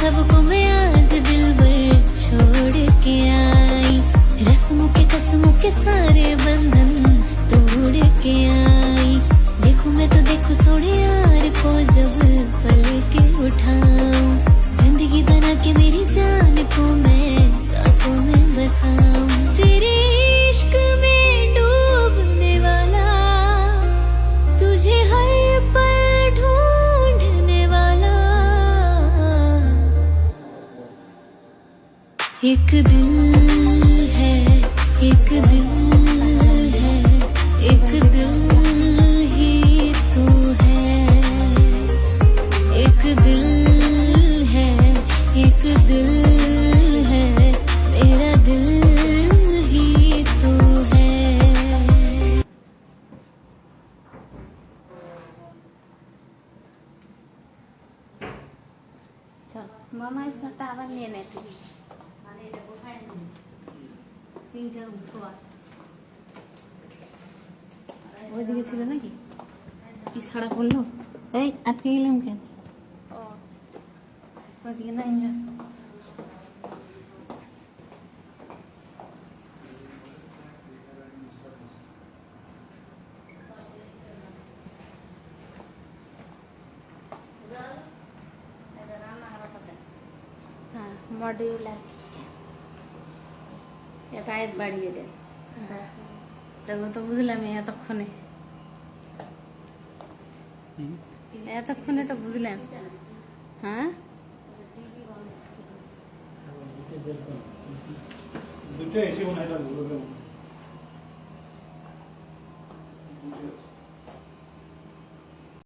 सबको मैं आज दिल भर छोड़ के आई, रस्मों के कसमों के सारे बंधन तोड़ के आई। देखूं मैं तो देखूं सोने यार को जब पल के उठाऊं, जिंदगी बना के मेरी जान को मैं सांसों में बसाऊं। तेरे इश्क में डूबने वाला, तुझे हर पल ढूंढने वाला, एक दिल है, एक दिल है, एक दिल ही तू है। एक दिल है, एक दिल है, मेरा दिल ही तू है। চল মামা এই ফোনটা আবার নিয়ে নে তুই। ওইদিকে ছিল নাকি? কি ছাড়া পড়লো? এই আটকে গেলাম কেন? ওইদিকে নাই না। হ্যাঁ মডিউলার এটা এক বাড়িয়ে দেন। তখন তো বুঝলাম এতক্ষণে, এতক্ষণে তো বুঝলাম। হ্যাঁ দুটো এসে মনে হয়